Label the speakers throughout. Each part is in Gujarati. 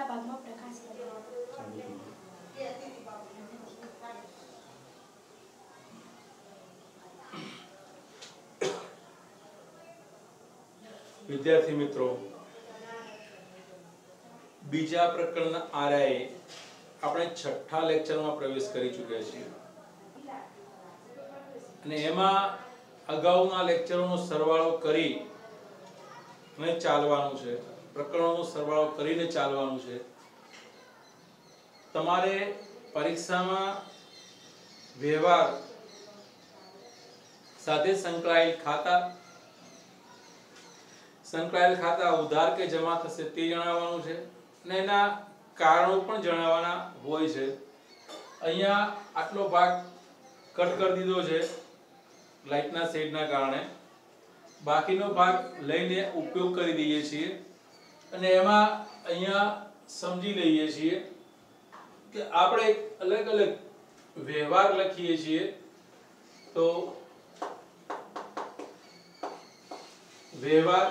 Speaker 1: છેલ્લા ભાગમાં પ્રકાશ કર્યો.
Speaker 2: વિદ્યાર્થી મિત્રો, બીજા પ્રકરણના આરાએ આપણે છઠ્ઠા લેક્ચરમાં પ્રવેશ કરી ચૂક્યા છીએ અને એમાં અગાઉના લેક્ચરોનો સરવાળો કરી અને ચાલવાનું છે. પ્રકરણોનો સરવાળો કરીને ચાલવાનું છે. તમારે પરીક્ષામાં વ્યવહાર સાથે સંકળાયેલ ખાતા ઉધાર કે જમા થશે તે જણાવવાનું છે અને એના કારણો પણ જણાવવાના હોય છે. અહીંયા આટલો ભાગ કટ કરી દીધો છે લાઇટના શેડના કારણે. બાકીનો ભાગ લઈને ઉપયોગ કરી દઈએ છીએ અને એમાં અહીંયા સમજી લઈએ છીએ કે આપણે અલગ અલગ વ્યવહાર લખીએ છીએ તો વ્યવહાર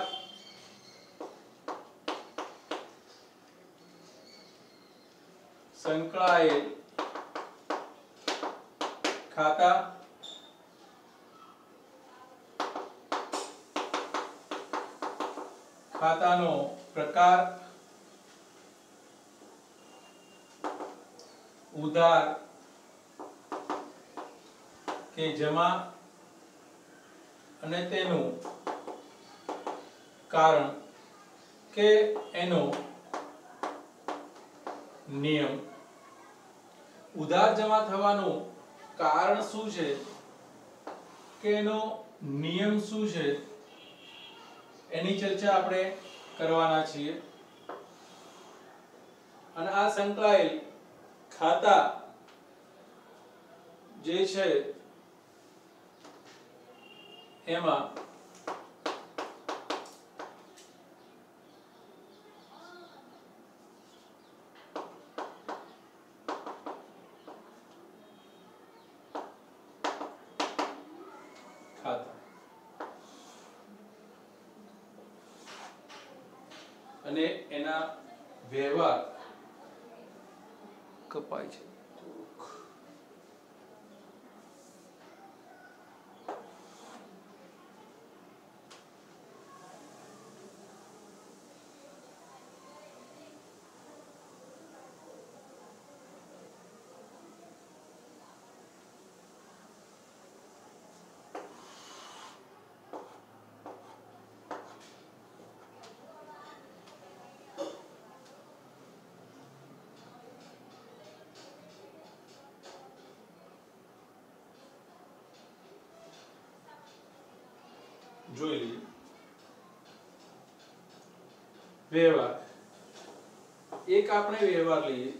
Speaker 2: સંકળાયેલ ખાતા ખાતાનો પ્રકાર ઉધાર કે જમા અને તેનું કારણ કે એનો નિયમ. ઉધાર જમા થવાનું કારણ શું છે કે એનો નિયમ શું છે એની ચર્ચા આપણે કરવાના છીએ. અને આ સંકળાયેલ ખાતા જે છે એમાં અને એના વ્યવહાર કપાય છે. જોઈ લઈએ. વ્યવહાર એક આપણે વ્યવહાર લઈએ.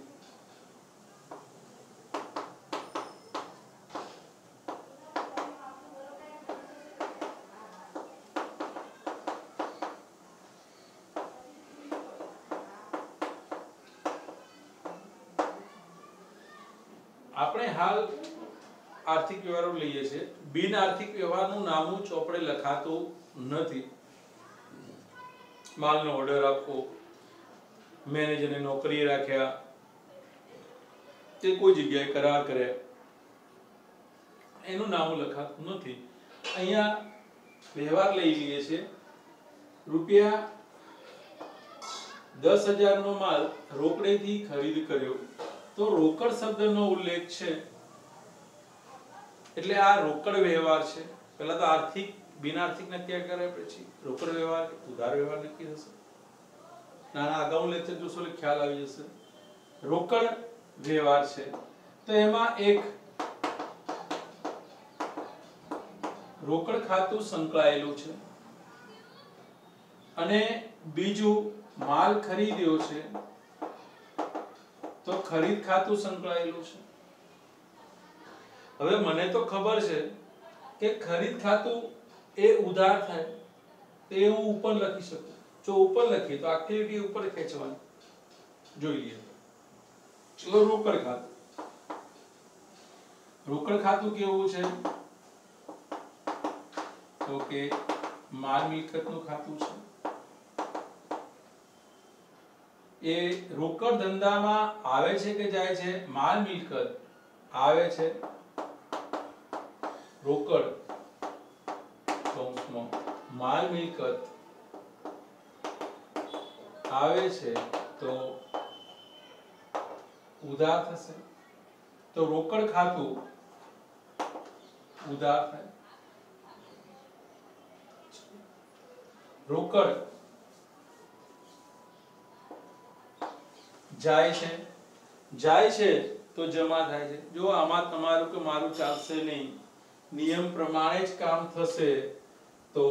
Speaker 2: આપણે હાલ આર્થિક વ્યવહારો લઈએ છીએ. બિન આર્થિક વ્યવહારનું નામું ચોપડે લખાતું નથી. માલનો ઓર્ડર આપવો, મેનેજરને નોકરીએ રાખ્યા, તે કોઈ જગ્યાએ કરાર કર્યા, એનું નામું લખાતું નથી. અહીંયા વ્યવહાર લઈ લઈએ છીએ. રૂપિયા 10,000 નો માલ રોકડેથી ખરીદ કર્યો તો રોકડ શબ્દનો ઉલ્લેખ છે એટલે આ રોકડ વ્યવહાર છે. પહેલા તો આર્થિક બિન આર્થિક નક્કી કરે, પછી રોકડ વ્યવહાર ઉધાર વ્યવહાર નક્કી થશે. નાના અગાઉ લેક્ચર જોશો એટલે ખ્યાલ આવી જશે. રોકડ વ્યવહાર છે તો એમાં એક રોકડ ખાતું સંકળાયેલું છે અને બીજું માલ ખરીદ્યો છે તો ખરીદ ખાતું સંકળાયેલું છે. હવે મને તો ખબર છે કે ખરીદ ખાતું એ ઉધાર થાય તે હું ઉપર લખી શકું. જો ઉપર લખીએ તો આખી લીટી ઉપર ખેંચવાની. જોઈ લઈએ. ચલો રોકડ ખાતું. રોકડ ખાતું કેવું છે તો કે માલ મિલકતનું ખાતું છે. એ રોકડ ધંધામાં આવે છે કે જાય છે? માલ મિલકત આવે છે, રોકડ કૌંસમાં માલ મિલકત આવે છે તો ઉધાર થશે, તો રોકડ ખાતું ઉધાર થાય. રોકડ જાય છે તો જમા થાય છે. જો આમાં તમારું કે મારું ચાલશે નહીં, નિયમ પ્રમાણે જ કામ થશે. તો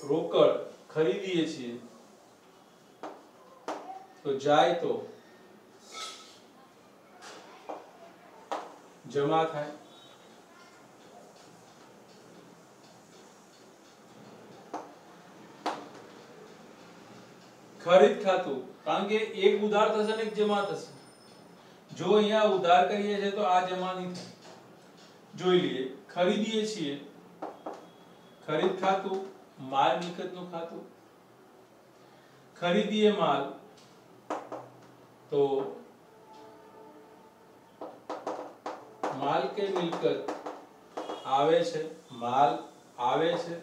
Speaker 2: રોકડ ખરીદીએ છીએ તો જાય તો જમા થાય. ખરીદ ખાતું, કારણ કે એક ઉધાર થશે ને એક જમા થશે. જો અહીંયા ઉધાર કરીએ છીએ તો આ જમા નહીં થાય. જોઈ લઈએ, ખરીદીએ છીએ, ખરીદ ખાતું માલ મિલકતનું ખાતું. ખરીદીએ માલ તો માલ કે મિલકત આવે છે, માલ આવે છે,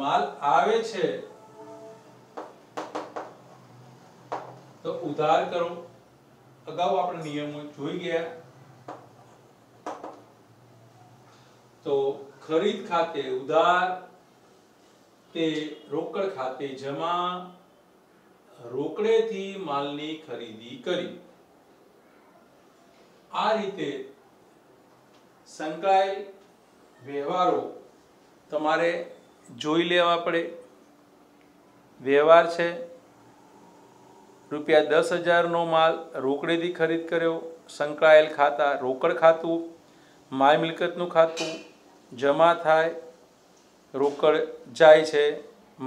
Speaker 2: માલ આવે છે તો ઉધાર કરો. અગાઉ આપણે નિયમો જોઈ ગયા. તો ખરીદ ખાતે ઉધાર, તે રોકડ ખાતે જમા, રોકડેથી માલની ખરીદી કરી. આ રીતે સંકળાયેલ વ્યવહારો તમારે જોઈ લેવા પડે. વ્યવહાર છે, રૂપિયા 10,000 નો માલ રોકડેથી ખરીદ કર્યો, સંકળાયેલ ખાતા રોકડ ખાતું, માલ મિલકતનું ખાતું, જમા થાય, રોકડ જાય છે,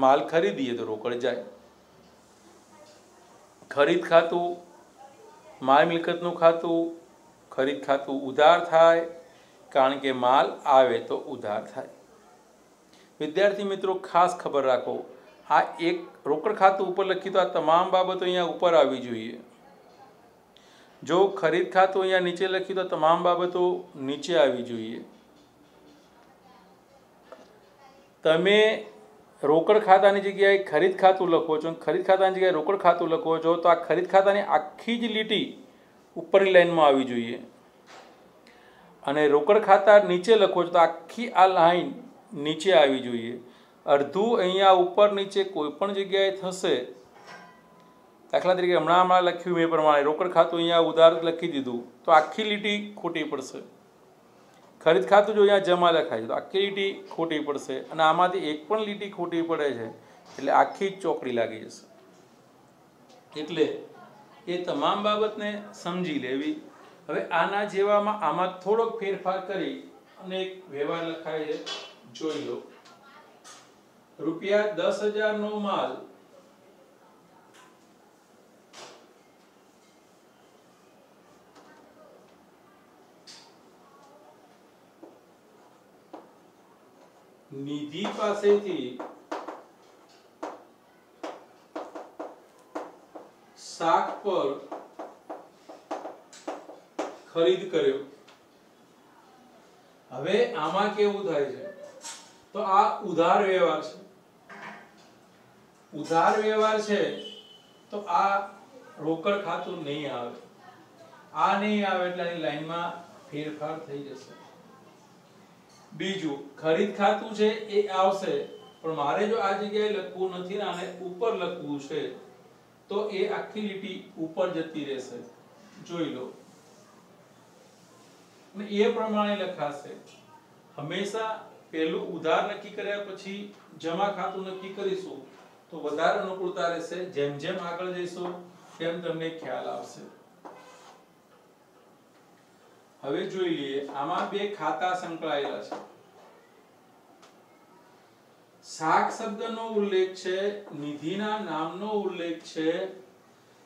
Speaker 2: માલ ખરીદીએ તો રોકડ જાય. ખરીદ ખાતું માલ મિલકતનું ખાતું, ખરીદ ખાતું ઉધાર થાય, કારણ કે માલ આવે તો ઉધાર થાય. વિદ્યાર્થી મિત્રો ખાસ ખબર રાખો, આ એક રોકડ ખાતું ઉપર લખી તો આ તમામ બાબતો અહીંયા ઉપર આવી જોઈએ. જો ખરીદ ખાતું અહીંયા નીચે લખી તો તમામ બાબતો નીચે આવી જોઈએ. તમે રોકડ ખાતાની જગ્યાએ ખરીદ ખાતું લખો છો, ખરીદ ખાતાની જગ્યાએ રોકડ ખાતું લખો છો, તો આ ખરીદ ખાતાની આખી જ લીટી ઉપરની લાઈનમાં આવી જોઈએ. અને રોકડ ખાતા નીચે લખો છો તો આખી આ લાઈન નીચે આવી જોઈએ. અડધું અહીંયા ઉપર નીચે કોઈ પણ જગ્યાએ થશે. દાખલા તરીકે હમણાં લખ્યું એ પ્રમાણે રોકડ ખાતું અહીંયા ઉધાર લખી દીધું તો આખી લીટી ખોટી પડશે. ખરીદ ખાતું જો અહીંયા જમા લખાય છે તો આખી લીટી ખોટી પડશે. અને આમાંથી એક પણ લીટી ખોટી પડે છે એટલે આખી જ ચોકડી લાગી જશે. એટલે એ તમામ બાબતને સમજી લેવી. હવે આના જેવામાં આમાં થોડોક ફેરફાર કરી અને એક વ્યવહાર લખાય છે, જોઈ લો. રૂપિયા 10,000 નો માલ નિધિ પાસેથી શાક પર ખરીદ કર્યો. હવે આમાં કેવું થાય છે તો આ ઉધાર વ્યવહાર છે. ઉધાર વ્યવહાર છે તો આ રોકડ ખાતું નહીં આવે. આ નહીં આવે એટલે આની લાઈનમાં ફેરફાર થઈ જશે. બીજું ખરીદ ખાતું છે એ આવશે, પણ મારે જો આ જગ્યાએ લખવું નથી ને આને ઉપર લખવું છે તો એ આખી લીટી ઉપર જતી રહેશે. જોઈ લો. અને એ પ્રમાણે લખાશે. હંમેશા પહેલું ઉધાર નક્કી કર્યા પછી જમા ખાતું નક્કી કરીશું તો વધારે અનુકૂળતા રહેશે. જેમ જેમ આગળ જઈશું તેમ તમને ખ્યાલ આવશે. હવે જોઈ લઈએ. આમાં બે ખાતા સંકળાયેલા છે. શાક શબ્દનો ઉલ્લેખ છે, નિધિના નામનો ઉલ્લેખ છે,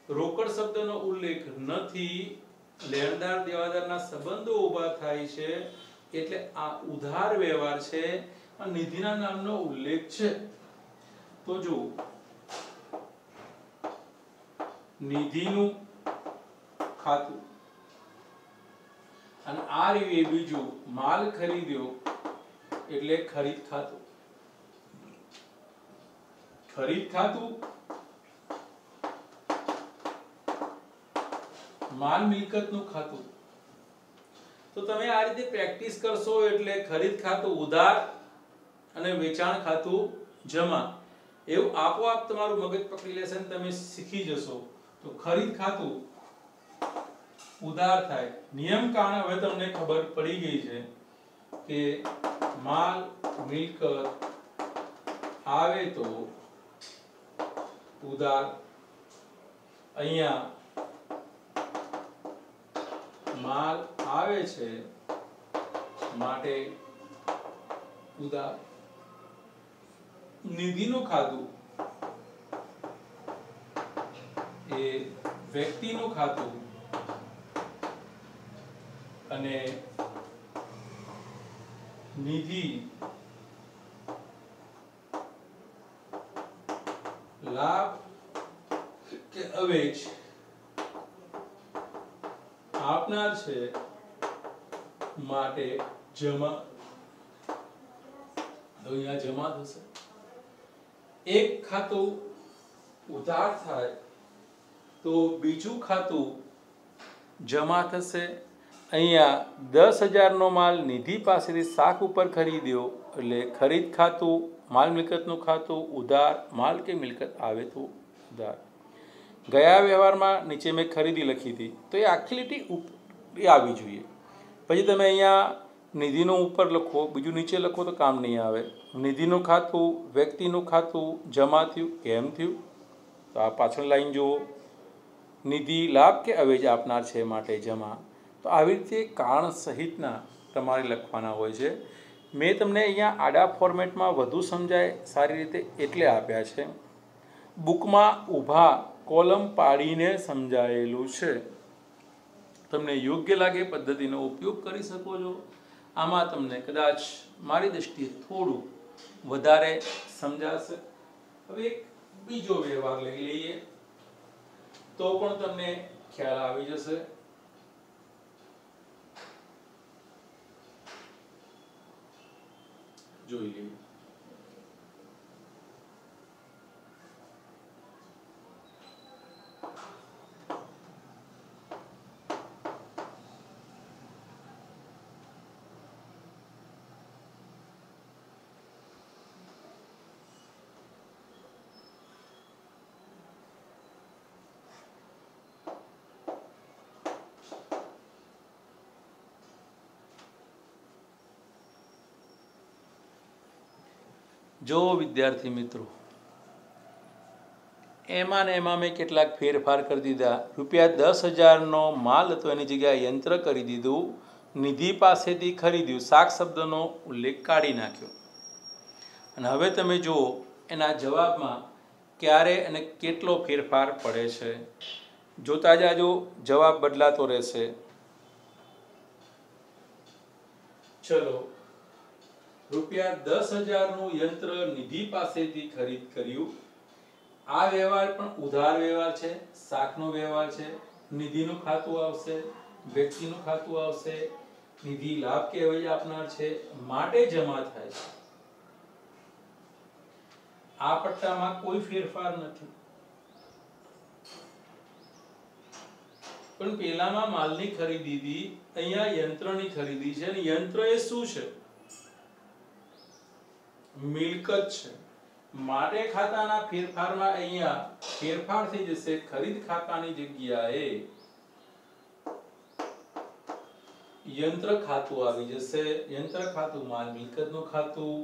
Speaker 2: રોકડ શબ્દનો ઉલ્લેખ નથી. લેણદાર દેવાદારના સંબંધો ઊભા થાય છે એટલે આ ઉધાર વ્યવહાર છે. નિધિના નામનો ઉલ્લેખ છે. તો જો નિધિનું ખાતું, અને આ રીતે બીજું માલ ખરીદ્યો એટલે ખરીદ ખાતું. ખરીદ ખાતું માલ મિલકતનું ખાતું. તો તમે આ રીતે પ્રેક્ટિસ કરશો એટલે ખરીદ ખાતું ઉધાર અને વેચાણ ખાતું જમા એવું આપોઆપ તમારું મગજ પકડી લેશે અને તમે શીખી જશો. તો ખરીદ ખાતું ઉધાર થાય. નિયમ કારણે હવે તમને ખબર પડી ગઈ છે કે માલ મિલકત આવે તો ઉધાર, અહીંયા માલ આવે છે માટે ઉધાર. નિધિનું ખાતું એ વ્યક્તિનું ખાતું અને નિધિ લાભ કે અવેજ આપનાર છે માટે જમા. અહીંયા જમા થશે. એક ખાતું ઉધાર થાય તો બીજું ખાતું જમા થશે. અહીંયા 10,000 નો માલ નિધિ પાસેથી શાખ ઉપર ખરીદ્યો એટલે ખરીદ ખાતું, માલ મિલકતનું ખાતું, ઉધાર, માલ કે મિલકત આવે તો ઉધાર. ગયા વ્યવહારમાં નીચે મેં ખરીદી લખી હતી તો એ આખી લીટી આવી જોઈએ. પછી તમે અહીંયા નિધિનું ઉપર લખો, બીજું નીચે લખો તો કામ નહીં આવે. નિધિનું ખાતું, વ્યક્તિનું ખાતું જમા થયું. કેમ થયું? તો આ પાછળ લાઈન જુઓ. નિધિ લાભ કે અવેજ આપનાર છે માટે જમા. તો આવી રીતે કારણ સહિતના તમારે લખવાના હોય છે. મેં તમને અહીંયા આડા ફોર્મેટમાં વધુ સમજાય સારી રીતે એટલે આપ્યા છે. બુકમાં ઊભા કોલમ પાડીને સમજાયેલું છે. તમને યોગ્ય લાગે પદ્ધતિનો ઉપયોગ કરી શકો છો. આમાં તમને કદાચ મારી દ્રષ્ટિએ થોડું વધારે સમજાશે. હવે એક બીજો વ્યવહાર લઈ લઈએ તો પણ તમને ખ્યાલ આવી જશે. જોઈ લઈએ. જો વિદ્યાર્થી મિત્રો, એમાં ને એમાં મેં કેટલાક ફેરફાર કરી દીધા. ₹10,000 નો માલ હતો એની જગ્યાએ યંત્ર કરી દીધું. નિધિ પાસેથી ખરીદ્યું, શાક શબ્દનો ઉલ્લેખ કાઢી નાખ્યો. અને હવે તમે જુઓ એના જવાબમાં ક્યારે અને કેટલો ફેરફાર પડે છે. જોતા જાજો, જવાબ બદલાતો રહેશે. ચલો, ₹10,000 નું યંત્ર નિધિ પાસેથી ખરીદ કર્યું. આ વ્યવહાર પણ ઉધાર વ્યવહાર છે, શાકનો વ્યવહાર છે. નિધિનું ખાતું આવશે, વ્યક્તિનું ખાતું આવશે. નિધિ લાભ કે અવેજ આપનાર છે માટે જમા થાય છે. આ પટ્ટામાં કોઈ ફેરફાર નથી. પણ પેલામાં માલની ખરીદી હતી, અહીંયા યંત્રની ખરીદી છે. અને યંત્ર એ શું છે? મિલકત છે. માટે ખાતાના ફેરફારમાં અહીંયા ફેરફાર થઈ જશે. ખરીદ ખાતાની જગ્યાએ યંત્ર ખાતું આવી જશે. યંત્ર ખાતું માલ મિલકતનું ખાતું.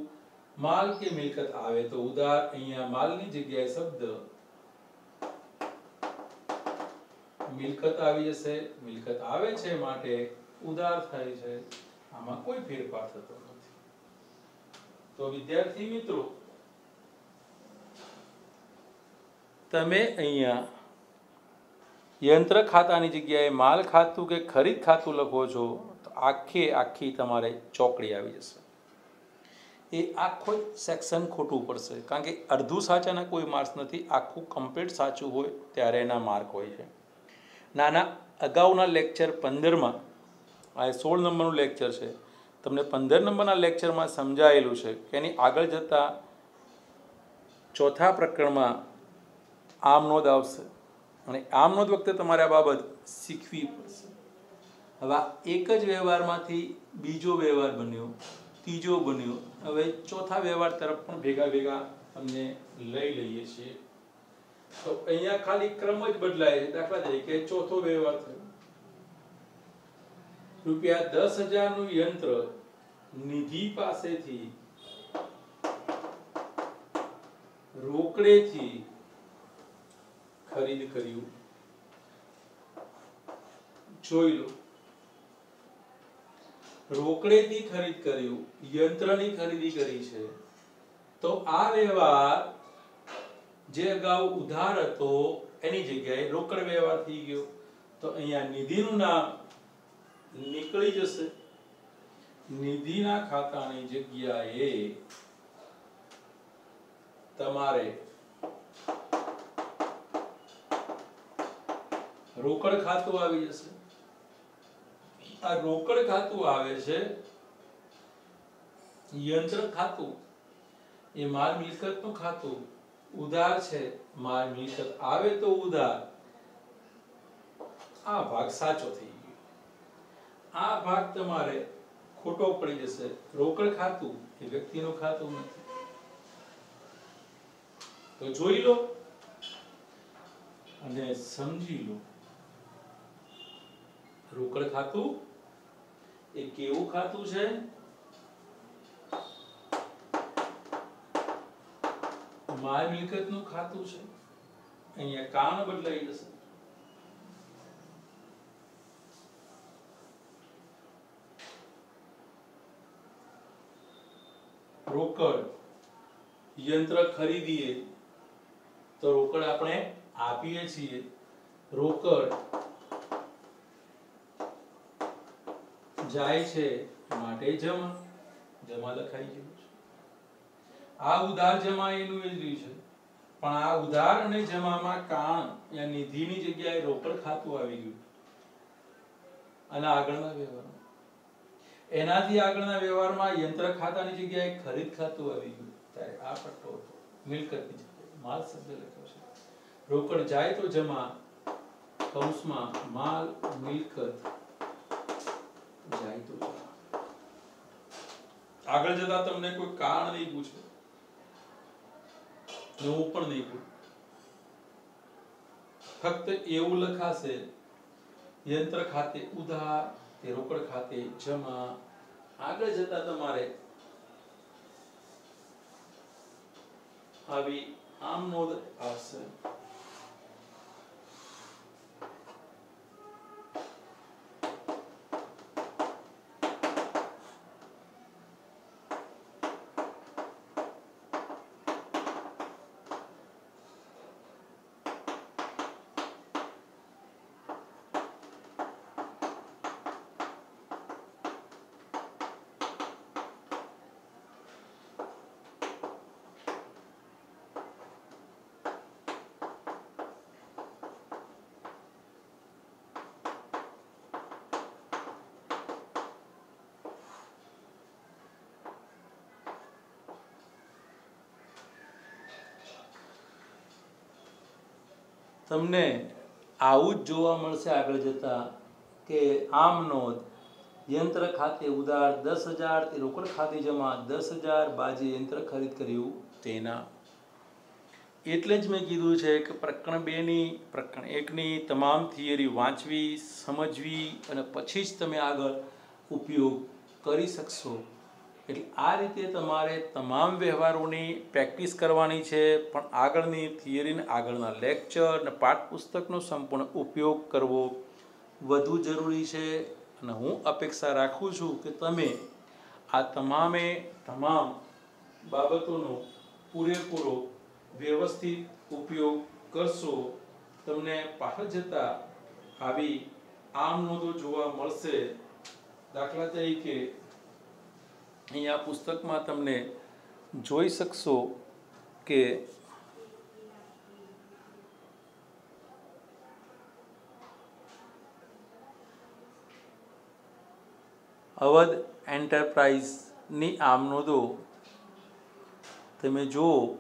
Speaker 2: માલ કે મિલકત આવે તો ઉધાર. અહીંયા માલની જગ્યાએ શબ્દ મિલકત આવી જશે. મિલકત આવે છે માટે ઉધાર થાય છે. આમાં કોઈ ફેરફાર થતો નથી. તો વિદ્યાર્થી મિત્રો, તમે અહીંયા યંત્ર ખાતાની જગ્યાએ માલ ખાતું કે ખરીદ ખાતું લખો છો તો આખી તમારે ચોકડી આવી જશે. એ આખો સેક્શન ખોટું પડશે, કારણ કે અડધું સાચાના કોઈ માર્ક્સ નથી, આખું કમ્પ્લીટ સાચું હોય ત્યારે એના માર્ક હોય છે. નાના અગાઉના લેક્ચર 15માં, આ 16 નંબરનું લેક્ચર છે, તમને 15 નંબરના લેક્ચરમાં સમજાયેલું છે કે એની આગળ જતાં ચોથા પ્રકરણમાં આમ નોંધ આવશે અને આમ નોંધ વખતે તમારે આ બાબત શીખવી પડશે. હવે એક જ વ્યવહારમાંથી બીજો વ્યવહાર બન્યો, ત્રીજો બન્યો, હવે ચોથા વ્યવહાર તરફ પણ ભેગા ભેગા અમને લઈ લઈએ છીએ. તો અહીંયા ખાલી ક્રમ જ બદલાય છે. દાખલા તરીકે ચોથો વ્યવહાર થયો, ₹10,000 નું યંત્ર નિધિ પાસેથી રોકડેથી ખરીદ કર્યું. જોઈ લો, રોકડેથી ખરીદ કર્યું, યંત્રની ખરીદી કરી છે. તો આ વ્યવહાર જે અગાઉ ઉધાર હતો એની જગ્યાએ રોકડ વ્યવહાર થઈ ગયો. તો અહીંયા નિધિનું નામ નીકળી જશે. નિધિના ખાતાની જગ્યાએ તમારે રોકડ ખાતું આવી જશે. આ રોકડ ખાતું આવે છે, યંત્ર ખાતું એ માલ મિલકતનું ખાતું, ઉધાર છે, માલ મિલકત આવે તો ઉધાર. આ ભાગ સાચો થઈ ગયો. આ ભાગ તમારે ખોટો પડી જશે. રોકડ ખાતું એ વ્યક્તિનું ખાતું નથી. તો જોઈ લો અને સમજી લો. રોકડ ખાતું એ કેવું ખાતું છે? માલ મિલકતનું ખાતું છે. અહીંયા કારણ બદલાઈ જશે. રોકડ યંત્ર ખરીદીએ તો રોકડ આપણે આપીએ છીએ. રોકડ જાય છે માટે જમા, જમા લખાઈ ગયું છે. આ ઉધાર જમા એનું જ રહ્યું છે, પણ આ ઉધાર અને જમામાં કાણ યા નિધિની જગ્યાએ રોકડ ખાતું આવી ગયું. અને આગળના વ્યવહારમાં એનાથી આગળના વ્યવહારમાં યંત્ર ખાતાની જગ્યાએ ખરીદ ખાતું આવી ગયું. ત્યારે આ પટ્ટો હતો, મિલકતની જગ્યાએ માલ શબ્દ લખ્યો છે. રોકડ જાય તો જમા, કૌંસમાં માલ મિલકત જાય તો જમા. આગળ જતા તમને કોઈ કારણ નહીં પૂછે, હું પણ નહીં પૂછું. ફક્ત એવું લખાશે, યંત્ર ખાતે ઉધાર, તે રોકડ ખાતે જમા. આગળ જતા તમારે આવી આમ નોંધ આવશે. તમને આવું જ જોવા મળશે આગળ જતા કે આમ નોંધ, યંત્ર ખાતે ઉધાર 10,000, તે રોકડ ખાતે જમા 10,000, બાજે યંત્ર ખરીદ કર્યું તેના. એટલે જ મેં કીધું છે કે પ્રકરણ 2 ની પ્રકરણ 1 ની તમામ થિયરી વાંચવી, સમજવી અને પછી જ તમે આગળ ઉપયોગ કરી શકશો. એટલે આ રીતે તમારે તમામ વ્યવહારોની પ્રેક્ટિસ કરવાની છે, પણ આગળની થિયરીને આગળના લેક્ચર અને પાઠ્યપુસ્તકનો સંપૂર્ણ ઉપયોગ કરવો વધુ જરૂરી છે. અને હું અપેક્ષા રાખું છું કે તમે આ તમામે તમામ બાબતોનો પૂરેપૂરો વ્યવસ્થિત ઉપયોગ કરશો. તમને પાછળ જતા આવી આમ નોંધો જોવા મળશે. દાખલા તરીકે અહીંયા પુસ્તકમાં તમને જોઈ શકશો કે અવધ એન્ટરપ્રાઇઝની આમ નોંધો તમે જુઓ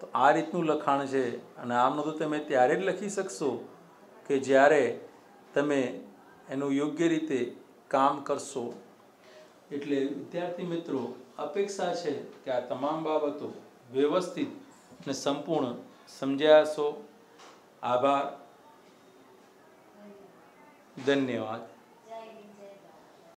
Speaker 2: તો આ રીતનું લખાણ છે અને આમ નોંધો તમે ત્યારે જ લખી શકશો કે જ્યારે તમે એનું યોગ્ય રીતે કામ કરશો। એટલે વિદ્યાર્થી મિત્રો, અપેક્ષા છે કે આ તમામ બાબતો વ્યવસ્થિત અને સંપૂર્ણ સમજ્યા હશો। આભાર, ધન્યવાદ।